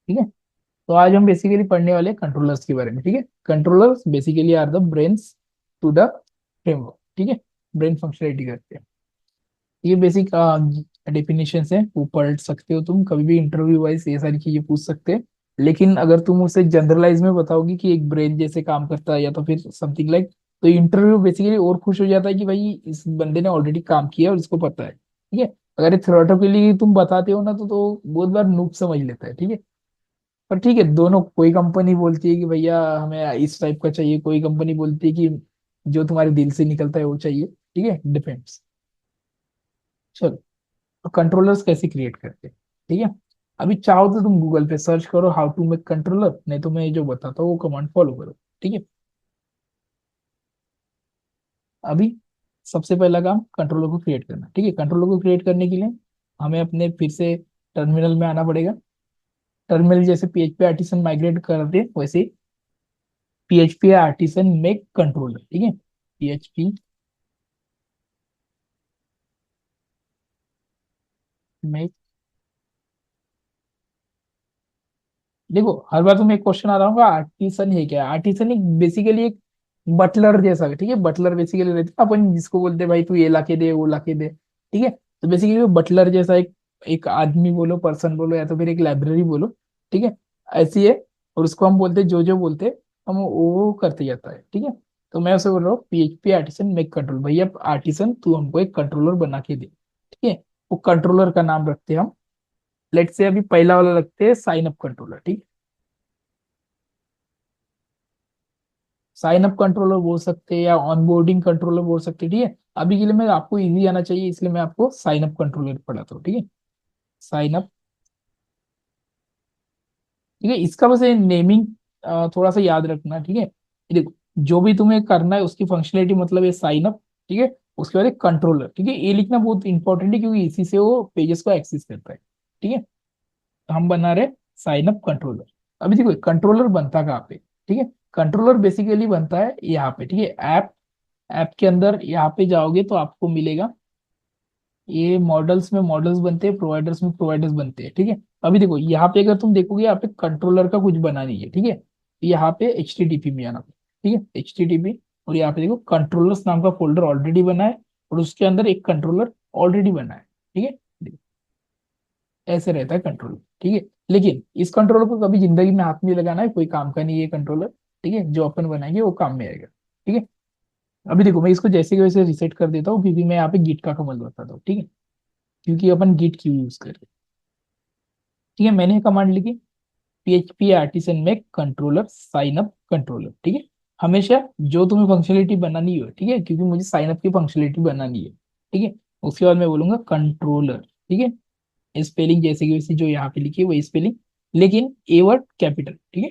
ठीक है। तो आज हम बेसिकली पढ़ने वाले हैं कंट्रोलर्स के बारे में। ठीक है, controllers basically are the brains to the framework. ठीक है, ब्रेन फंक्शनलिटी करते हैं। ये बेसिक डेफिनेशन है, वो पढ़ सकते हो तुम कभी भी, इंटरव्यू वाइज ये सारी चीजें पूछ सकते हैं। लेकिन अगर तुम उसे जनरलाइज में बताओगी कि एक ब्रेन जैसे काम करता है या तो फिर समथिंग लाइक, तो इंटरव्यू बेसिकली और खुश हो जाता है कि भाई इस बंदे ने ऑलरेडी काम किया और इसको पता है। ठीक है, अगर ये थ्योरेटिकली तुम बताते हो ना तो बहुत बार नूब समझ लेता है। ठीक है, पर ठीक है, दोनों, कोई कंपनी बोलती है कि भैया हमें इस टाइप का चाहिए, कोई कंपनी बोलती है कि जो तुम्हारे दिल से निकलता है वो चाहिए। ठीक है, डिपेंड्स। चलो, तो कंट्रोलर्स कैसे क्रिएट करते हैं। ठीक है, अभी चाहो तो तुम गूगल पे सर्च करो हाउ टू मेक कंट्रोलर, नहीं तो मैं जो बताता हूँ वो कमांड फॉलो करो। ठीक है, अभी सबसे पहला काम कंट्रोलर को क्रिएट करना। ठीक है, कंट्रोलर को क्रिएट करने के लिए हमें अपने फिर से टर्मिनल में आना पड़ेगा। टर्मिनल जैसे पीएचपी आर्टिसन माइग्रेट करते हैं वैसे पीएचपी आर्टिसन मेक कंट्रोलर। ठीक है, पीएचपी मेक। देखो, हर बार तुम्हें एक क्वेश्चन आ रहा होगा आर्टिसन है क्या। आर्टिसन एक बेसिकली एक बटलर जैसा है। ठीक है, बटलर बेसिकली रहते हैं अपन जिसको बोलते हैं भाई तू ये लाके दे वो लाके दे। ठीक है, तो बेसिकली वो बटलर जैसा एक एक आदमी बोलो, पर्सन बोलो, या तो फिर एक लाइब्रेरी बोलो। ठीक है, ऐसी है। और उसको हम बोलते हैं जो बोलते हैं हम वो करते जाता है। ठीक है, तो मैं उसे बोल रहा हूँ पीएचपी आर्टिसन मेक कंट्रोल, भैया आर्टिसन तू हमको एक कंट्रोलर बना के दे। ठीक है, वो कंट्रोलर का नाम रखते हैं हम, लेट से अभी पहला वाला रखते हैं साइन अप कंट्रोलर। ठीक है, साइन अप कंट्रोलर बोल सकते हैं या ऑनबोर्डिंग कंट्रोलर बोल सकते हैं। ठीक है, अभी के लिए मैं आपको इजी आना चाहिए इसलिए मैं आपको साइन अप कंट्रोलर पढ़ाता हूँ। ठीक है, साइन अप। ठीक है, इसका बस नेमिंग थोड़ा सा याद रखना। ठीक है, ये देखो, जो भी तुम्हें करना है उसकी फंक्शनलिटी मतलब है साइन अप। ठीक है, उसके बाद एक कंट्रोलर। ठीक है, ये लिखना बहुत इंपॉर्टेंट है क्योंकि इसी से वो पेजेस को एक्सेस करता है। ठीक है, तो हम बना रहे साइन अप कंट्रोलर। अभी देखो कंट्रोलर बनता कहाँ पे। ठीक है, कंट्रोलर बेसिकली बनता है यहाँ पे। ठीक है, ऐप, ऐप के अंदर यहाँ पे जाओगे तो आपको मिलेगा, ये मॉडल्स में मॉडल्स बनते हैं, प्रोवाइडर्स में प्रोवाइडर्स बनते हैं। ठीक है, अभी देखो यहाँ पे अगर तुम देखोगे यहाँ पे कंट्रोलर का कुछ बना नहीं है। ठीक है, यहाँ पे एच टी टी पी में आना। ठीक है, एच टी टी पी, और यहाँ पे देखो कंट्रोलर्स नाम का फोल्डर ऑलरेडी बना है और उसके अंदर एक कंट्रोलर ऑलरेडी बना है। ठीक है, देखो, ऐसे रहता है कंट्रोलर। ठीक है, लेकिन इस कंट्रोलर को कभी जिंदगी में हाथ नहीं लगाना है, कोई काम का नहीं है कंट्रोलर। ठीक है, जो अपन बनाएंगे वो काम में आएगा। ठीक है, अभी देखो मैं इसको जैसे कि वैसे रिसेट कर देता हूँ क्योंकि मैं यहाँ पे गिट का कमाल बताता हूँ। ठीक है, क्योंकि अपन गिट क्यों यूज कर रहे हैं। ठीक है, मैंने कमांड लिखी पीएचपी आर्टिसन में कंट्रोलर साइन अप कंट्रोलर। ठीक है, हमेशा जो तुम्हें फंक्शनलिटी बनानी हो, ठीक है, क्योंकि मुझे साइन अप की फंक्शनलिटी बनानी है। ठीक है, उसके बाद मैं बोलूंगा कंट्रोलर। ठीक है, स्पेलिंग जैसे कि वैसे जो यहाँ पे लिखी है वही स्पेलिंग, लेकिन ए वर्ड कैपिटल। ठीक है,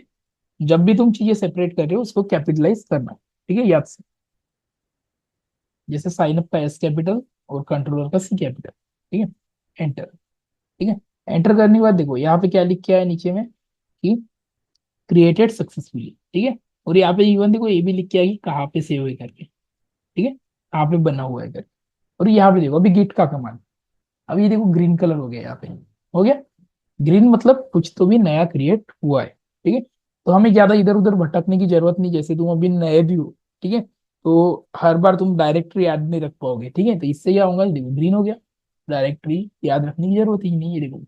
जब भी तुम चीजें सेपरेट कर रहे हो उसको कैपिटलाइज करना। ठीक है, याद से, जैसे साइन अप का एस कैपिटल और कंट्रोलर का सी कैपिटल। ठीक है, एंटर। ठीक है, एंटर करने के बाद देखो यहाँ पे क्या लिख के आया नीचे में कि क्रिएटेड सक्सेसफुली। ठीक है, और यहाँ पे इवन देखो ये भी लिख के आया कि कहाँ पे सेव है करके। ठीक है, कहाँ पे बना हुआ है करके। और यहाँ पे देखो अभी गिट का कमांड, अब ये देखो ग्रीन कलर हो गया यहाँ पे, हो गया ग्रीन, मतलब कुछ तो भी नया क्रिएट हुआ है। ठीक है, तो हमें ज्यादा इधर उधर भटकने की जरूरत नहीं, जैसे तुम अभी नए भी हो। ठीक है, तो हर बार तुम डायरेक्टरी याद नहीं रख पाओगे। ठीक है, तो इससे क्या होगा, देखो ग्रीन हो गया, डायरेक्टरी याद रखने की जरूरत ही नहीं है। देखो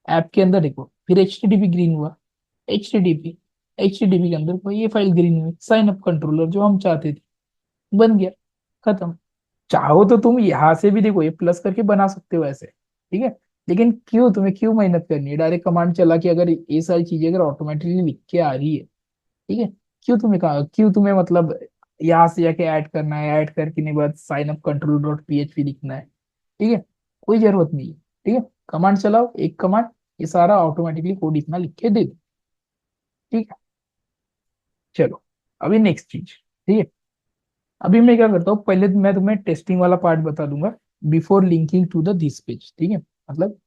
ऐप के अंदर देखो फिर H T T P green हुआ, H T T P, H T T P के अंदर कोई ये फाइल ग्रीन हुई, साइन अप कंट्रोलर जो हम चाहते थे बन गया, खत्म। चाहो तो तुम यहाँ से भी देखो ये प्लस करके बना सकते हो ऐसे। ठीक है, लेकिन क्यों, तुम्हें क्यों मेहनत करनी है, डायरेक्ट कमांड चला के अगर ये सारी चीजें अगर ऑटोमेटिकली लिख के आ रही है। ठीक है, क्यों तुम्हें कहा, क्यों तुम्हें मतलब यहाँ से जाके ऐड करना है, ऐड करके नहीं बाद sign up control dot PHP लिखना है। ठीक है, कोई जरूरत नहीं है। ठीक है, कमांड चलाओ एक कमांड, ये सारा ऑटोमेटिकली कोड इतना लिख के दे दो। ठीक है, चलो अभी नेक्स्ट चीज। ठीक है, अभी मैं क्या करता हूँ, पहले मैं तुम्हें टेस्टिंग वाला पार्ट बता दूंगा before linking to the this page. ठीक है, मतलब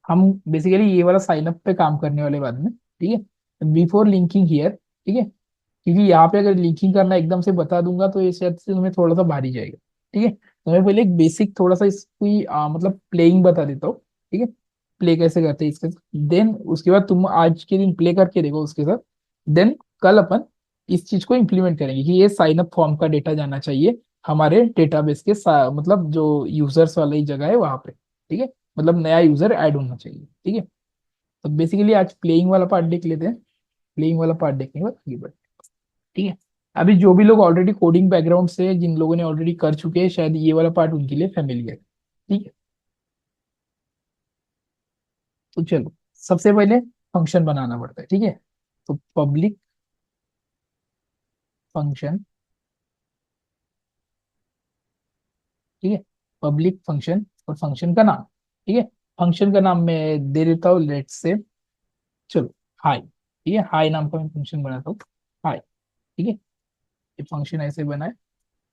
हम बेसिकली ये वाला साइन अप पे काम करने वाले बाद में। ठीक है, बिफोर लिंकिंग हियर। ठीक है, क्योंकि यहाँ पे अगर लिंकिंग करना एकदम से बता दूंगा तो ये शायद से तुम्हें थोड़ा सा भारी जाएगा। ठीक है, तो मैं पहले एक बेसिक थोड़ा सा इसकी मतलब प्लेइंग बता देता हूँ। ठीक है, प्ले कैसे करते हैं इसके साथ, देन उसके बाद तुम आज के दिन प्ले करके देखो उसके साथ, देन कल अपन इस चीज को इम्प्लीमेंट करेंगे कि ये साइन अप फॉर्म का डेटा जाना चाहिए हमारे डेटाबेस के मतलब जो यूजर्स वाली जगह है वहां पे, ठीक है, मतलब नया यूजर ऐड होना चाहिए, ठीक है। तो बेसिकली आज प्लेइंग वाला पार्ट देख लेते हैं, प्लेइंग वाला पार्ट देखने के बाद आगे बढ़ते हैं, ठीक है। अभी जो भी लोग ऑलरेडी कोडिंग बैकग्राउंड से, जिन लोगों ने ऑलरेडी कर चुके हैं, शायद ये वाला पार्ट उनके लिए फेमिलियर है, ठीक है। तो चलो, सबसे पहले फंक्शन बनाना पड़ता है, ठीक है। तो पब्लिक फंक्शन, ठीक है, पब्लिक फंक्शन और फंक्शन का नाम, ठीक है। फंक्शन का नाम मैं दे देता हूँ, लेट्स से, चलो, हाई, ठीक है, हाई नाम का मैं फंक्शन बनाता हूँ, हाई, ठीक है। ये फंक्शन ऐसे बना है,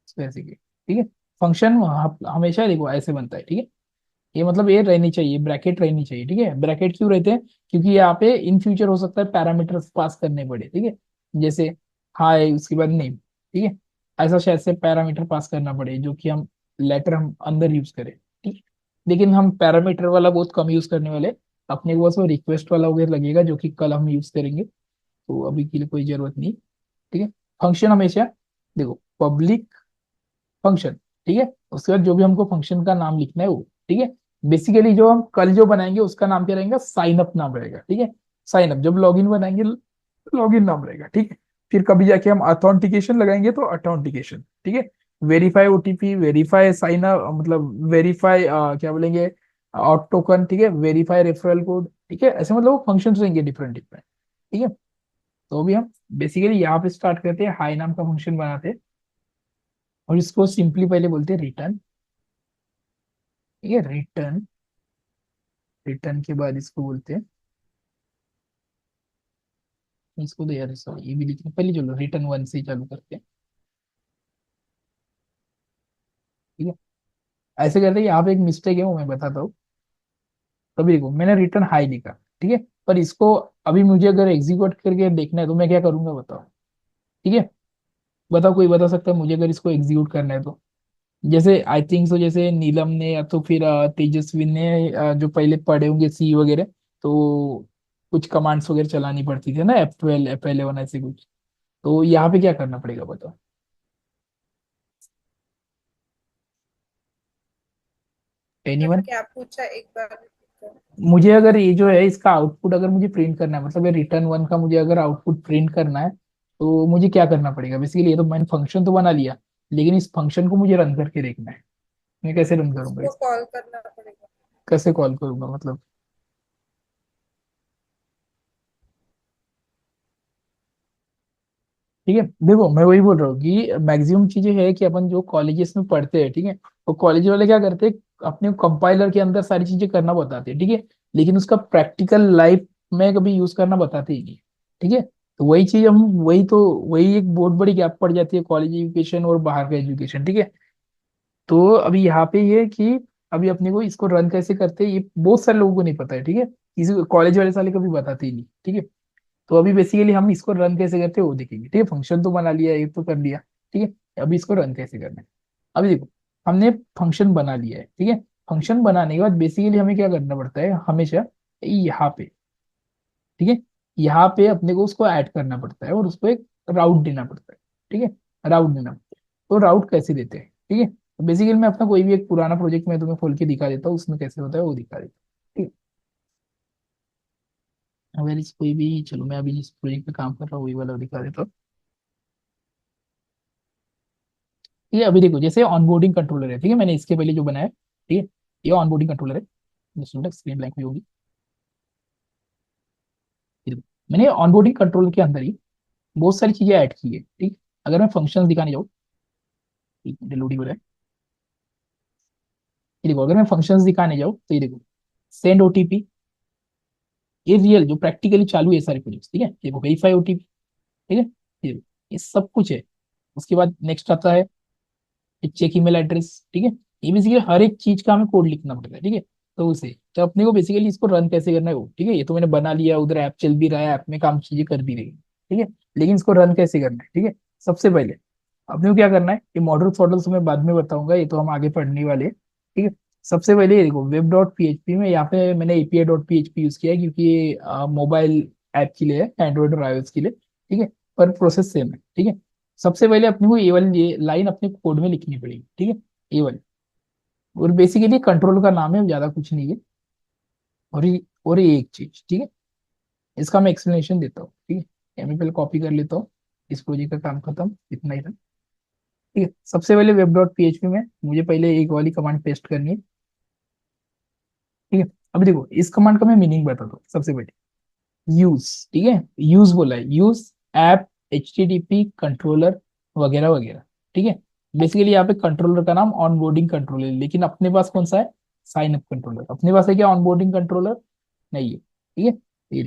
इसको ऐसे किया, ठीक है। फंक्शन हमेशा देखो ऐसे बनता है, ठीक है। ये मतलब ये रहनी चाहिए, ब्रैकेट रहनी चाहिए, ठीक है। ब्रैकेट क्यों रहते हैं? क्योंकि यहाँ पे इन फ्यूचर हो सकता है पैरामीटर्स पास करने पड़े, ठीक है। जैसे हाय, उसके बाद नेम, ठीक है। ऐसा शायद से पैरामीटर पास करना पड़े जो कि हम लेटर हम अंदर यूज करें, ठीक है। लेकिन हम पैरामीटर वाला बहुत कम यूज करने वाले, अपने को बस वो रिक्वेस्ट वाला वगैरह लगेगा जो कि कल हम यूज करेंगे, तो अभी के लिए कोई जरूरत नहीं, ठीक है। फंक्शन हमेशा देखो पब्लिक फंक्शन, ठीक है। उसके बाद जो भी हमको फंक्शन का नाम लिखना है वो, ठीक है। बेसिकली जो हम कल जो बनाएंगे उसका नाम क्या रहेगा? साइन अप नाम रहेगा, ठीक है। साइन अप, जब लॉगिन बनाएंगे लॉगिन नाम रहेगा, ठीक है। फिर कभी जाके हम अथेंटिकेशन लगाएंगे तो अथेंटिकेशन, ठीक है। Verify OTP, verify sign up, मतलब वेरीफाई क्या बोलेंगे, आउट टोकन, ठीक है, वेरीफाई रेफरल कोड, ठीक है। ऐसे मतलब फंक्शन रहेंगे डिफरेंट डिफरेंट, ठीक है। तो अभी हम बेसिकली यहाँ पे स्टार्ट करते हैं, हाई नाम का फंक्शन बनाते हैं और इसको सिंपली पहले बोलते हैं रिटर्न, ठीक है। रिटर्न, रिटर्न के बाद इसको बोलते हैं, इसको तो यार सॉरी ये भी लिखना पहले, चलो रिटर्न वन से ही चालू करते हैं, ठीक है। ऐसे करते हैं, यहाँ पे एक मिस्टेक है वो मैं बताता हूँ। तभी देखो मैंने रिटर्न हाई लिखा, ठीक है, पर इसको अभी मुझे अगर एग्जीक्यूट करके देखना है तो मैं क्या करूंगा बताओ, ठीक है। बताओ, कोई बता सकता है मुझे अगर इसको एग्जीक्यूट करना है तो? जैसे आई थिंक सो, जैसे नीलम ने या तो फिर तेजस्वी ने जो पहले पढ़े होंगे सी वगैरह, तो कुछ कमांड्स वगैरह चलानी पड़ती थी ना, F12 F11 ऐसे कुछ, तो यहाँ पे क्या करना पड़ेगा बताओ? एनीवन? क्या पूछा एक बार repeat करो। मुझे अगर ये जो है इसका आउटपुट अगर मुझे प्रिंट करना है, मतलब ये रिटर्न वन का मुझे अगर आउटपुट प्रिंट करना है, तो मुझे क्या करना पड़ेगा? बेसिकली ये तो मैंने फंक्शन तो बना लिया, लेकिन इस फंक्शन को मुझे रन करके देखना है। मैं कैसे रन करूंगा उसको इस, कॉल करना पड़ेगा। कैसे कॉल करूंगा मतलब? ठीक है, देखो मैं वही बोल रहा हूँ कि मैक्सिमम चीजें है कि अपन जो कॉलेजेस में पढ़ते हैं, ठीक है, वो कॉलेज वाले क्या करते हैं, अपने कंपाइलर के अंदर सारी चीजें करना बताते हैं, ठीक है, लेकिन उसका प्रैक्टिकल लाइफ में कभी यूज करना बताते ही नहीं, ठीक है। तो वही चीज हम, वही एक बहुत बड़ी गैप पड़ जाती है कॉलेज एजुकेशन और बाहर का एजुकेशन, ठीक है। तो अभी यहाँ पे ये है कि अभी अपने को इसको रन कैसे करते हैं ये बहुत सारे लोगों को नहीं पता है, ठीक है, किसी कॉलेज वाले साले कभी बताते ही नहीं, ठीक है। तो अभी बेसिकली हम इसको रन कैसे करते हैं वो देखेंगे, ठीक है। फंक्शन तो बना लिया, ये तो कर लिया, ठीक है। अभी इसको रन कैसे करना है? अभी देखो, हमने फंक्शन बना लिया है, ठीक है। फंक्शन बनाने के बाद बेसिकली हमें क्या करना पड़ता है हमेशा, यहाँ पे, ठीक है, यहाँ पे अपने को उसको ऐड करना पड़ता है और उसको एक राउट देना पड़ता है, ठीक है, राउट देना पड़ता है। तो राउट कैसे देते हैं, ठीक है, तो बेसिकली मैं अपना कोई भी एक पुराना प्रोजेक्ट में तुम्हें खोल के दिखा देता हूँ, उसमें कैसे होता है वो दिखा देता हूँ, ठीक है। अगर इस कोई भी, चलो मैं अभी जिस प्रोजेक्ट पे काम कर रहा हूँ वही वाला दिखा देता हूँ, ठीक है। अभी देखो जैसे ऑनबोर्डिंग कंट्रोलर है, ठीक है, मैंने इसके पहले जो बनाया, ठीक है, ये ऑनबोर्डिंग कंट्रोलर है, स्क्रीन ब्लैंक हुई होगी, ये देखो मैंने ऑनबोर्डिंग कंट्रोलर के अंदर ही बहुत सारी चीजें ऐड की है, ठीक। अगर मैं फंक्शंस दिखाने जाऊँ, ठीक है, लोडिंग हो रहा है, ये देखो अगर मैं फंक्शंस दिखाने जाऊँ तो ये देखो, सेंड ओटीपी, ये रियल जो प्रैक्टिकली चालू है सारे प्रोजेक्ट, ठीक है। देखो वेरीफाई ओटीपी, ठीक है, ये देखो, ये सब कुछ है। उसके बाद नेक्स्ट आता है चेक ईमेल एड्रेस, ठीक है। ये बेसिकली हर एक चीज का हमें कोड लिखना पड़ता है, ठीक है। तो उसे तो अपने को बेसिकली इसको रन कैसे करना है वो, ठीक है, ये तो मैंने बना लिया, उधर ऐप चल भी रहा है, ऐप में काम चीजें कर भी रही है, ठीक है। लेकिन इसको रन कैसे करना है, ठीक है। सबसे पहले अपने को क्या करना है, ये मॉडल्स वॉडल्स मैं बाद में बताऊंगा, ये तो हम आगे पढ़ने वाले हैं, ठीक है। सबसे पहले ये देखो वेब डॉट पीएचपी में यहाँ पे मैंने एपीआई डॉट पीएचपी यूज किया है, क्योंकि ये मोबाइल ऐप के लिए है, एंड्रॉइड और आईओएस के लिए। ठीक है, पर प्रोसेस सेम है। ठीक है, सबसे पहले अपने को ये वाली ये लाइन अपने कोड में लिखनी पड़ेगी। ठीक है, ये वाली। और बेसिकली कंट्रोल का नाम है, ज्यादा कुछ नहीं है। और ये एक चीज, ठीक है, इसका मैं एक्सप्लेनेशन देता हूँ। ठीक है, मैं पहले कॉपी कर लेता हूँ। इस प्रोजेक्ट का काम खत्म, इतना ही था। ठीक है, सबसे पहले वेब डॉट पीएचपी में मुझे पहले एक वाली कमांड पेस्ट करनी है। ठीक है, अभी देखो इस कमांड का मैं मीनिंग बताता हूँ सबसे पहले। यूज, ठीक है, यूज बोला है, यूज ऐप एचटीटीपी कंट्रोलर वगैरह वगैरह। ठीक है, बेसिकली यहाँ पे कंट्रोलर का नाम ऑनबोर्डिंग कंट्रोलर है, लेकिन अपने पास कौन सा है? Sign up controller. अपने पास है क्या ऑनबोर्डिंग कंट्रोलर? नहीं है। ठीक है, ये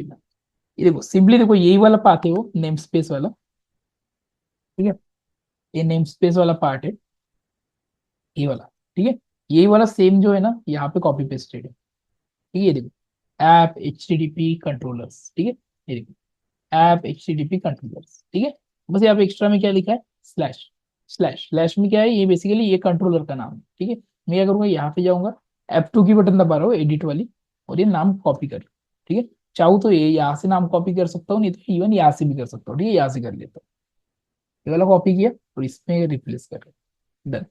देखो सिंपली देखो, यही वाला पार्ट है वो नेम स्पेस वाला। ठीक है, ये नेम स्पेस वाला पार्ट है, ये वाला। ठीक है, यही वाला सेम जो है ना, यहाँ पे कॉपी पेस्टेड है। ठीक है, ये देखो app H T T P controllers. ठीक है, ये देखो app H T T P controllers. ठीक है, बस यहाँ पे एक्स्ट्रा में क्या लिखा है? स्लैश। स्लैश में क्या है? ये बेसिकली ये कंट्रोलर का नाम है। ठीक है, मैं क्या करूंगा, यहाँ पे जाऊंगा, F2 की बटन दबा रहा हूँ, एडिट वाली, और ये नाम कॉपी कर। ठीक है, चाहूँ तो ये यहाँ से नाम कॉपी कर सकता हूँ, नहीं तो इवन यहाँ से भी कर सकता हूँ। ठीक है, यहाँ से कर लेता हूँ। ये वाला कॉपी किया और इसमें रिप्लेस कर रहे, डन।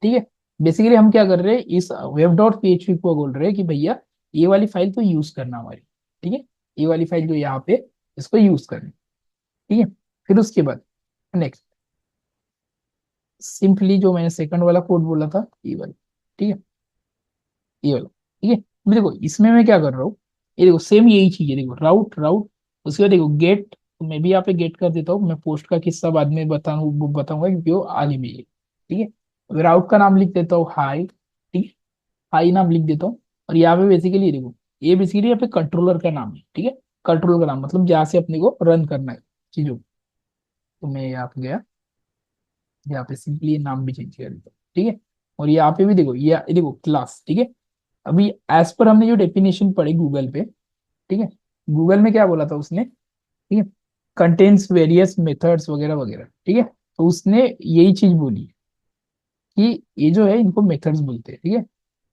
ठीक है, बेसिकली हम क्या कर रहे हैं, इस वेब डॉट पीएचपी को बोल रहे हैं कि भैया ये वाली फाइल तो यूज करना हमारी। ठीक है, ये वाली फाइल जो यहाँ पे, इसको यूज करनी। ठीक है, फिर उसके बाद नेक्स्ट, सिंपली जो मैंने सेकंड वाला कोड बोला था, ये वाला। ठीक है, ये वाला। ठीक है, अभी देखो इसमें मैं क्या कर रहा हूँ, ये देखो सेम यही चीज है। देखो राउट राउट, उसके बाद देखो गेट, मैं भी यहाँ पे गेट कर देता हूँ। मैं पोस्ट का किस्सा बाद में बताऊंगा क्योंकि वो आगे भी है। ठीक है, राउट का नाम लिख देता हूँ हाई। ठीक है, हाई नाम लिख देता हूँ। और यहाँ पे बेसिकली देखो, ये बेसिकली यहाँ पे कंट्रोलर का नाम है। ठीक है, कंट्रोलर का नाम मतलब जहाँ से अपने को रन करना है चीजों को। तो मैं यहाँ पे गया, यहाँ पे सिंपली नाम भी चेंज कर देता हूँ। ठीक है, और यहाँ पे भी देखो, ये देखो क्लास। ठीक है, अभी एज पर हमने जो डेफिनेशन पढ़ी गूगल पे, ठीक है, गूगल में क्या बोला था उसने? ठीक है, कंटेन्स वेरियस मेथड्स वगैरह वगैरह। ठीक है, तो उसने यही चीज बोली कि ये जो है इनको मेथड्स बोलते हैं। ठीक है,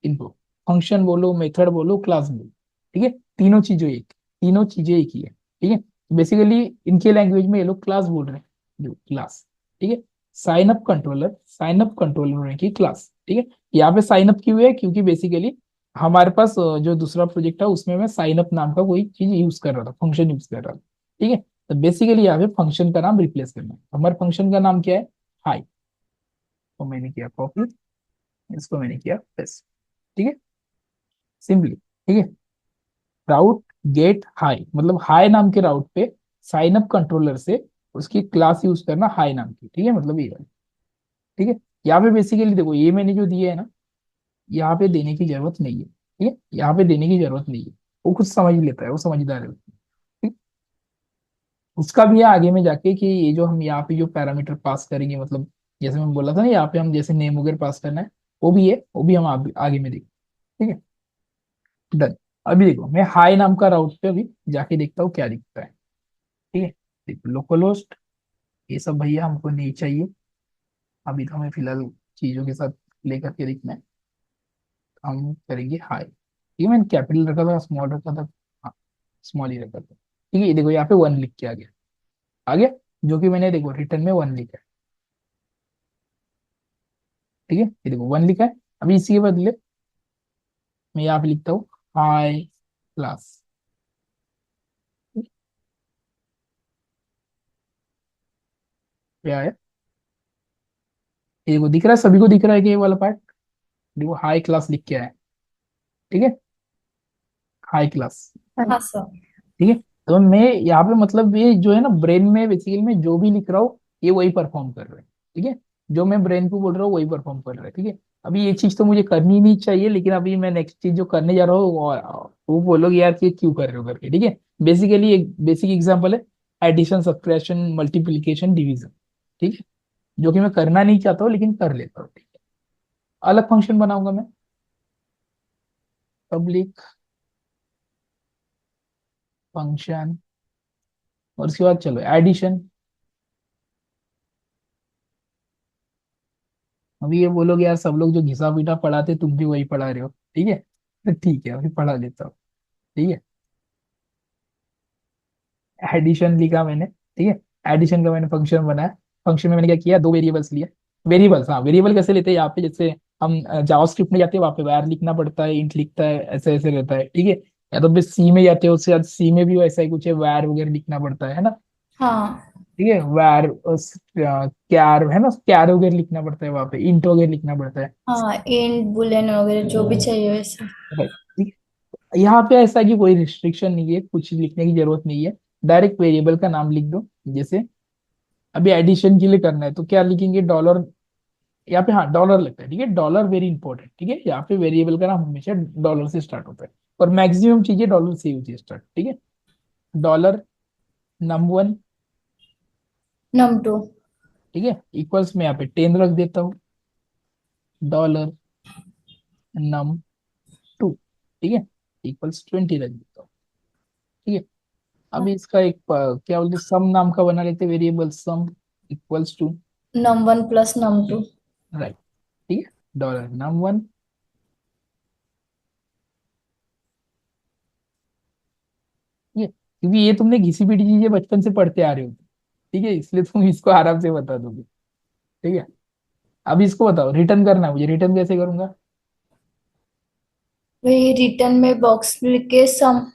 इनको फंक्शन बोलो, मेथड बोलो, क्लास बोलो। ठीक है, तीनों चीजें एक ही है। ठीक है, बेसिकली इनके लैंग्वेज में ये लोग क्लास बोल रहे हैं, जो क्लास। ठीक है, साइन अप कंट्रोलर की क्लास। ठीक है, यहाँ पे साइन अप क्यों है? क्योंकि बेसिकली हमारे पास जो दूसरा प्रोजेक्ट था उसमें मैं साइन अप नाम का कोई चीज यूज कर रहा था, फंक्शन यूज कर रहा था। ठीक है, तो बेसिकली यहाँ पे फंक्शन का नाम रिप्लेस करना है। हमारे फंक्शन का नाम क्या है? हाई। तो मैंने किया कॉपी, इसको मैंने किया पेस्ट। ठीक है, सिंपली। ठीक है, राउट गेट हाई, मतलब हाई नाम के राउट पे साइन अप कंट्रोलर से उसकी क्लास यूज करना हाई नाम की। ठीक है, मतलब ये वाली। ठीक है, यहाँ पे बेसिकली देखो, ये मैंने जो दिया है ना, यहाँ पे देने की जरूरत नहीं है। ठीक है, यहाँ पे देने की जरूरत नहीं है, वो खुद समझ लेता है, वो समझदार है। ठीक? उसका भी है आगे में जाके कि ये जो हम यहाँ पे जो पैरामीटर पास करेंगे, मतलब जैसे मैं बोला था ना, यहाँ पे हम जैसे नेम वगैरह पास करना है, वो भी है, वो भी हम आगे में देखेंगे। ठीक है, डन। अभी देखो मैं हाई नाम का राउट पे अभी जाके देखता हूँ क्या दिखता है। ठीक है, देखो लोकल होस्ट, ये सब भैया हमको नहीं चाहिए। अभी तो हमें फिलहाल चीजों के साथ लेकर के देखना है। हम करेंगे हाई। ठीक है, मैंने कैपिटल रखा था, स्मॉल रखा था? हाँ, स्मॉल ही रखा था। ठीक है, ये देखो यहाँ पे वन लिख के आ गया। आ गया, जो कि मैंने देखो रिटर्न में वन लिखा है। ठीक है, ये देखो वन लिखा है। अभी इसी के बदले मैं यहाँ पे लिखता हूँ हाई क्लास। क्या है? ये देखो दिख रहा है, सभी को दिख रहा है कि ये वाला पार्ट? देखो हाई क्लास लिख के आया है। ठीक है, हाई क्लास। हाँ सर। ठीक है, तो मैं यहाँ पे मतलब ये जो है ना, ब्रेन में बेसिकली मैं जो भी लिख रहा हूँ ये वही परफॉर्म कर रहा है। ठीक है, जो मैं ब्रेन को बोल रहा हूँ वही परफॉर्म कर रहा है। ठीक है, अभी ये चीज तो मुझे करनी नहीं चाहिए, लेकिन अभी मैं नेक्स्ट चीज जो करने जा रहा हूँ वो बोलोगे यार कि ये क्यों कर रहे हो करके। ठीक है, बेसिकली एक बेसिक एग्जांपल है एडिशन, सब्ट्रैक्शन, मल्टीप्लिकेशन, डिवीजन। ठीक है, जो कि मैं करना नहीं चाहता हूँ लेकिन कर लेता हूँ। ठीक है, अलग फंक्शन बनाऊंगा मैं, पब्लिक फंक्शन, और उसके बाद चलो एडिशन, अभी ये बोलोगे यार सब लोग जो घिसा पीटा पढ़ाते तुम भी वही पढ़ा रहे हो, ठीक है, तो ठीक है अभी पढ़ा लेता हूँ। ठीक है, एडिशन लिखा मैंने, ठीक है, एडिशन का मैंने फंक्शन बनाया। फंक्शन में मैंने क्या किया, दो वेरिएबल्स लिए। वेरिएबल्स, हाँ वेरिएबल कैसे लेते हैं यहाँ पे, जैसे हम जावास्क्रिप्ट में जाते हैं वहाँ पे var लिखना पड़ता है, इंट लिखता है, ऐसे ऐसे रहता है, ठीक है। या तो फिर सी में जाते हो, उससे बाद सी में भी वैसा ही कुछ है, var वगैरह लिखना पड़ता है ना। हाँ। ठीक है, var क्यार है ना, क्यार वगैरह लिखना पड़ता है वहाँ पे, इंट वगैरह लिखना पड़ता है। हाँ, इंट बुलियन वगैरह जो भी चाहिए वैसे। Right, ठीक है। यहाँ पे ऐसा कि कोई रिस्ट्रिक्शन नहीं है, कुछ लिखने की जरूरत नहीं है, डायरेक्ट वेरिएबल का नाम लिख दो। जैसे अभी एडिशन के लिए करना है तो क्या लिखेंगे, डॉलर, यहाँ पे हाँ डॉलर लगता है, ठीक है, डॉलर वेरी इंपॉर्टेंट, ठीक है, यहाँ पे वेरिएबल का नाम हमेशा डॉलर से स्टार्ट होता है, और मैक्सिमम चीजें डॉलर से ही होती है स्टार्ट, ठीक है। Dollar num1, num2। ठीक है, इक्वल्स में यहाँ पे 10 रख देता हूँ, डॉलर num2, ठीक है, इक्वल्स 20 रख देता हूँ, ठीक है। अभी इसका एक क्या बोलते सम नाम का बना लेते variable, sum equals to, num1 plus num2। Right, ठीक है, डॉलर num1, ये क्योंकि ये तुमने घिसी पिटी चीजें बचपन से पढ़ते आ रहे हो, ठीक है, इसलिए तुम इसको आराम से बता दोगे, ठीक है। अब इसको बताओ, रिटर्न करना है मुझे, रिटर्न कैसे करूंगा। वही रिटर्न में बॉक्स लिख के सम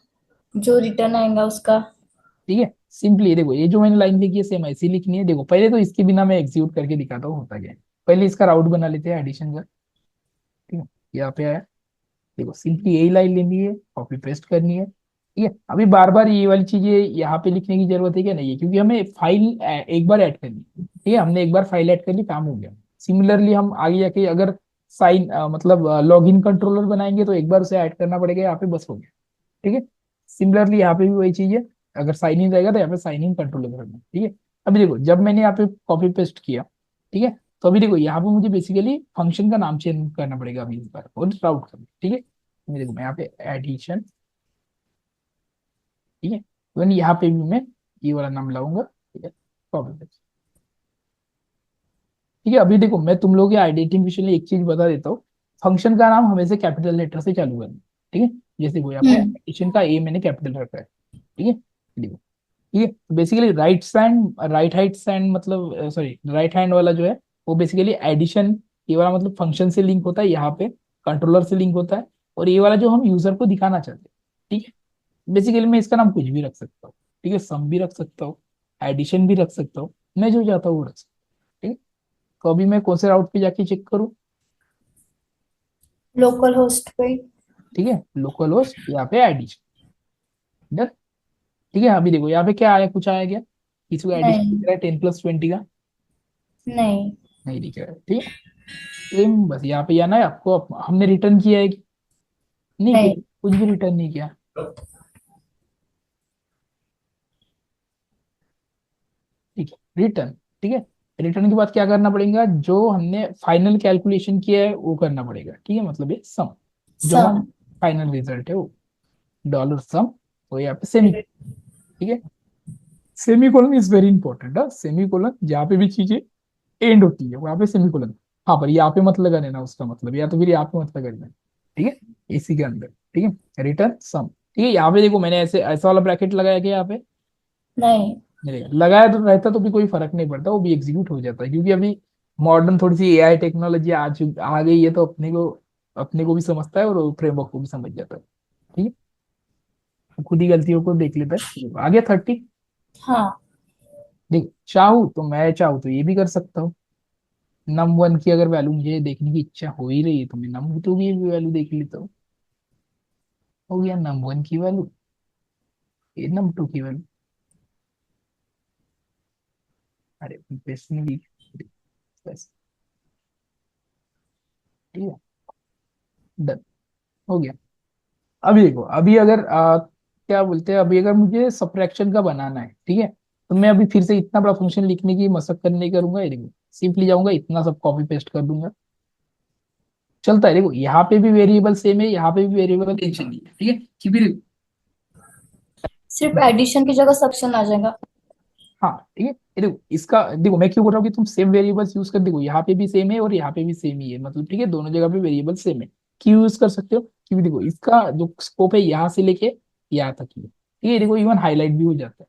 जो रिटर्न आएगा उसका। ठीक है, सिंपली देखो ये जो मैंने लाइन लिखी है सेम ऐसी लिखनी है। देखो पहले तो इसके बिना मैं एग्जीक्यूट करके दिखाता हूँ होता क्या है। पहले इसका राउट बना लेते हैं एडिशन का, ठीक है, यहाँ पे आया। देखो सिंपली यही लाइन लेनी है, कॉपी पेस्ट करनी है, ठीक है। अभी बार बार ये वाली चीजें यहाँ पे लिखने की जरूरत है क्या, नहीं है, क्योंकि हमें फाइल एक बार ऐड करनी है, ठीक है, हमने एक बार फाइल ऐड कर ली, काम हो गया। सिमिलरली हम आगे जाके अगर साइन मतलब लॉग इन कंट्रोलर बनाएंगे तो एक बार उसे ऐड करना पड़ेगा यहाँ पे, बस हो गया, ठीक है। सिमिलरली यहाँ पे भी वही चीज है, अगर साइन इन रहेगा तो यहाँ पे साइन इन कंट्रोलर करना, ठीक है। अभी देखो जब मैंने यहाँ पे कॉपी पेस्ट किया, ठीक है, तो अभी देखो यहाँ पे मुझे बेसिकली फंक्शन का नाम चेंज करना पड़ेगा अभी इस बार, और राउट करना, ठीक है। देखो मैं यहाँ पे एडिशन, ठीक है, तो यहाँ पे भी मैं ये वाला नाम लाऊंगा, ठीक है, कॉपी पेस्ट, ठीक है। अभी देखो मैं तुम लोग के आइडेंटिफिकेशन में एक चीज बता देता हूँ, फंक्शन का नाम हमेशा कैपिटल लेटर से चालू करना, ठीक है। जैसे वो यहाँ पे हम्म। एडिशन का ए मैंने कैपिटल रखा है, ठीक है, देखो, ठीक है। Basically right hand, right hand hand मतलब सॉरी राइट हैंड वाला जो है वो बेसिकली एडिशन, ये वाला मतलब फंक्शन से लिंक होता है, यहाँ पे कंट्रोलर से लिंक होता है, और ये वाला जो हम यूजर को दिखाना चाहते हैं, ठीक है। बेसिकली मैं इसका नाम कुछ भी रख सकता हूँ, ठीक है, सम भी रख सकता हूँ, एडिशन भी रख सकता हूँ, मैं जो चाहता हूँ वो रख सकता हूँ, ठीक है। तो अभी मैं कौन से राउट पे जाके चेक करूँ, लोकल होस्ट पे। ठीक है, लोकल होस्ट यहाँ पे एडिशन, डन, ठीक है। अभी देखो यहाँ पे क्या आया, कुछ आया क्या, किसी को एडिशन दिख नहीं। रहा है 10+20 का, नहीं। नहीं दिख रहा है, ठीक है। सेम बस यहाँ पे आना है आपको, हमने रिटर्न किया है कि नहीं किया, नहीं। कुछ भी रिटर्न नहीं किया, ठीक है, रिटर्न, ठीक है। रिटर्न के बाद क्या करना पड़ेगा, जो हमने फाइनल कैलकुलेशन किया है वो करना पड़ेगा, ठीक है, मतलब ये सम, जो हमारा सम। फाइनल रिजल्ट है वो डॉलर सम, तो यहाँ पे सेमी, ठीक है। Semi colon is very important, semi colon जहाँ पे भी चीजें एंड होती है वहां पे सेमी कोलन, हाँ पर यहाँ पे मत लगा देना उसका मतलब, या तो फिर यहाँ पे मत लगा देना, ठीक है, इसी के अंदर, ठीक है, रिटर्न सम, ठीक है। यहाँ पे देखो मैंने ऐसे ऐसा वाला ब्रैकेट लगाया गया यहाँ पे, नहीं। नहीं लगाया तो रहता तो भी कोई फर्क नहीं पड़ता, वो भी एग्जीक्यूट हो जाता है, क्योंकि अभी मॉडर्न थोड़ी सी एआई टेक्नोलॉजी आ गई है, तो अपने को भी समझता है और फ्रेमवर्क को भी समझ जाता है, ठीक है, तो खुद ही गलतियों को देख लेता है। आ गया 30, हाँ। देख चाहूँ तो मैं चाहूँ तो ये भी कर सकता हूँ, num1 की अगर वैल्यू मुझे देखने की इच्छा हो ही रही है तो मैं num2 की भी वैल्यू देख लेता हूँ, हो गया num1 की वैल्यू, ये num2 की वैल्यू, अरे पेस्ट नहीं दी, बस, ठीक है, डन, हो गया। अभी देखो अभी अगर क्या बोलते हैं, अभी अगर मुझे सब्ट्रैक्शन का बनाना है, ठीक है, तो मैं अभी फिर से इतना बड़ा फंक्शन लिखने की मशक्कत नहीं करूंगा, ये देखो सिंपली जाऊंगा इतना सब कॉपी पेस्ट कर दूंगा, चलता है। देखो यहाँ पे भी वेरिएबल सेम है, यहाँ पे भी वेरिएबल टेंशन नहीं है, ठीक है, कि फिर सिर्फ एडिशन की जगह सब्शन आ जाएगा। हाँ ठीक है, ये देखो इसका देखो मैं क्यों बोल रहा हूँ कि तुम सेम वेरिएबल्स यूज कर, देखो यहाँ पे भी सेम है और यहाँ पे भी सेम ही है, मतलब ठीक है दोनों जगह पे वेरिएबल सेम है। क्यों यूज कर सकते हो, क्योंकि देखो इसका जो स्कोप है यहाँ से लेके यहाँ तक ही है, ठीक है, देखो इवन हाईलाइट भी हो जाता है।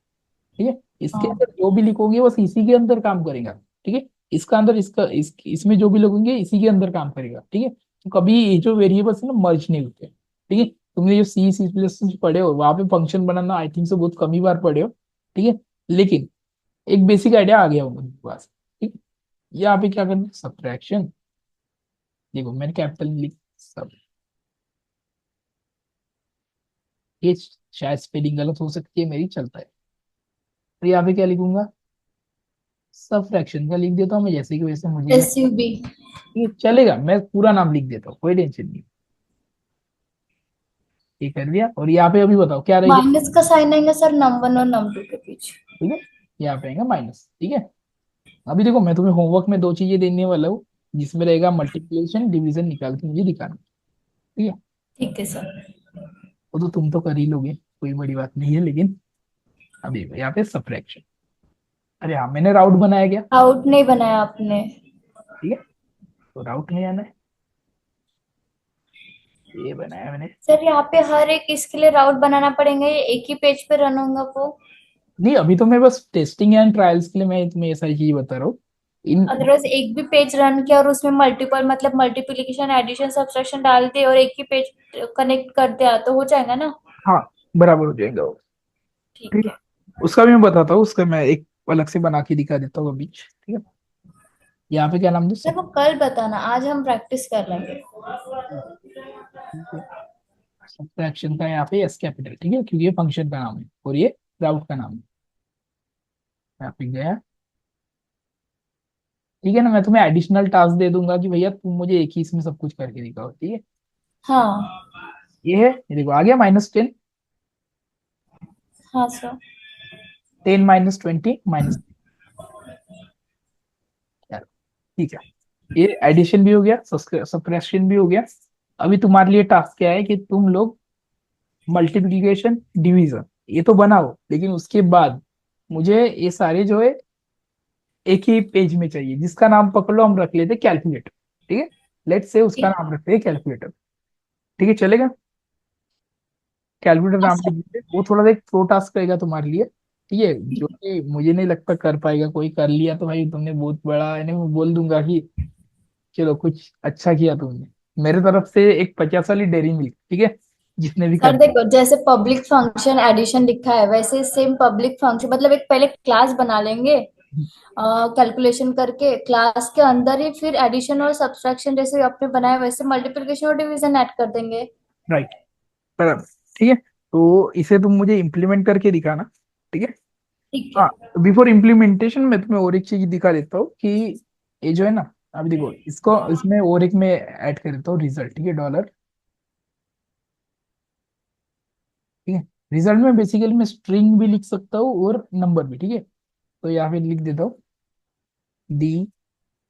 ठीक है, इसके हाँ अंदर जो भी लिखोगे बस इसी के अंदर काम करेगा। ठीक है, इसका अंदर इसमें जो भी लिखोगे इसी के अंदर काम करेगा। ठीक है, तो कभी ये जो वेरिएबल्स है ना मर्ज नहीं होते। ठीक है, तुमने जो सी प्लस पढ़े हो वहां पे फंक्शन बनाना आई थिंक से बहुत कम ही बार पढ़े हो। ठीक है, लेकिन एक बेसिक आइडिया आ गया होगा तुम्हारे पास। ठीक है, यहाँ पे क्या करना है, सब्ट्रैक्शन। देखो मैंने कैपिटल लिख सब, ये शायद स्पेलिंग गलत हो सकती है मेरी, चलता है। तो यहाँ पे क्या लिखूंगा, सब फ्रैक्शन का लिख देता हूँ मैं, जैसे कि वैसे मुझे क्या, SUB। ये चलेगा, मैं पूरा नाम लिख देता हूँ, कोई टेंशन नहीं। ये कर दिया, और यहाँ पे अभी बताओ क्या रहेगा। माइनस का साइन आएगा सर नम 1 और नम 2 के बीच। ठीक है, यहाँ पे आएगा माइनस। ठीक है, अभी देखो मैं तुम्हें होमवर्क में दो चीजें देने वाला हूँ, जिसमें रहेगा मल्टीप्लिकेशन डिवीजन निकाल के मुझे दिखाना। ठीक है, ठीक है सर। वो तो तुम तो कर ही लोगे, कोई बड़ी बात नहीं है, लेकिन अभी यहाँ पे सब्ट्रैक्शन। अरे हाँ मैंने राउट बनाया क्या। आउट नहीं बनाया आपने। ठीक है, तो राउट में आना है, ये बनाया मैंने। सर यहाँ पे हर एक इसके लिए राउट बनाना पड़ेगा, ये एक ही पेज पे रन होगा वो? नहीं अभी तो मैं बस टेस्टिंग एंड ट्रायल्स के लिए मैं तुम्हें ये सारी चीजें बता रहा हूँ। इन अदरवाइज एक भी पेज रन किया और उसमें मल्टीपल मतलब मल्टीप्लिकेशन एडिशन सब्ट्रैक्शन डाल दे और एक ही पेज कनेक्ट कर दिया तो हो जाएगा ना? हाँ बराबर हो जाएगा वो। ठीक ठीक है, है। उसका भी मैं बताता हूँ, उसका मैं एक अलग से बना के दिखा देता हूँ अभी। ठीक है, यहाँ पे क्या नाम दो सर सब। वो कल बताना, आज हम प्रैक्टिस कर लेंगे। ठीक है, सब्ट्रैक्शन का यहाँ पे एस कैपिटल, ठीक है, क्योंकि ये फंक्शन का नाम है और ये राउट का नाम है। यहाँ पे गया, ठीक है ना, मैं तुम्हें एडिशनल टास्क दे दूंगा कि भैया तुम मुझे एक ही इसमें सब कुछ करके दिखाओ। ठीक है, हाँ। ये है, ये देखो आ गया -10, हाँ सर। 10 - 20 -, ठीक है, ये एडिशन भी हो गया, सब्ट्रैक्शन भी हो गया। अभी तुम्हारे लिए टास्क क्या है कि तुम लोग मल्टीप्लिकेशन डिवीजन ये तो बनाओ, लेकिन उसके बाद मुझे ये सारे जो है एक ही पेज में चाहिए, जिसका नाम पकड़ लो, हम रख लेते कैलकुलेटर। ठीक है, लेट से उसका ठीक। नाम रखते हैं कैलकुलेटर। ठीक है चलेगा, कैलकुलेटर हाँ नाम सर। लिख दीजिए, वो थोड़ा सा एक प्रो टास्क रहेगा तुम्हारे लिए। ठीक है, जो ठीक। कि मुझे नहीं लगता कर पाएगा कोई, कर लिया तो भाई तुमने बहुत बड़ा, यानी मैं बोल दूंगा कि चलो कुछ अच्छा किया तुमने। मेरे तरफ से एक 50 वाली डेयरी मिल्क, ठीक है, जिसने भी सर कर। देखो जैसे पब्लिक फंक्शन एडिशन लिखा है वैसे सेम पब्लिक फंक्शन मतलब एक पहले क्लास बना लेंगे कैलकुलेशन करके, क्लास के अंदर ही फिर एडिशन और सब्सट्रैक्शन जैसे आपने बनाया वैसे मल्टीप्लिकेशन और डिवीजन ऐड कर देंगे। राइट, बराबर। ठीक है, तो इसे तुम मुझे इम्प्लीमेंट करके दिखाना। ठीक है, ठीक हाँ, है। तो बिफोर इम्प्लीमेंटेशन मैं तुम्हें और एक चीज दिखा देता हूँ कि ये जो है ना, अभी देखो इसको इसमें और एक में ऐड कर देता हूँ रिजल्ट। ठीक है, डॉलर। ठीक है, रिजल्ट में बेसिकली मैं स्ट्रिंग भी लिख सकता हूँ और नंबर भी। ठीक है, तो यहाँ पे लिख देता हूँ दी,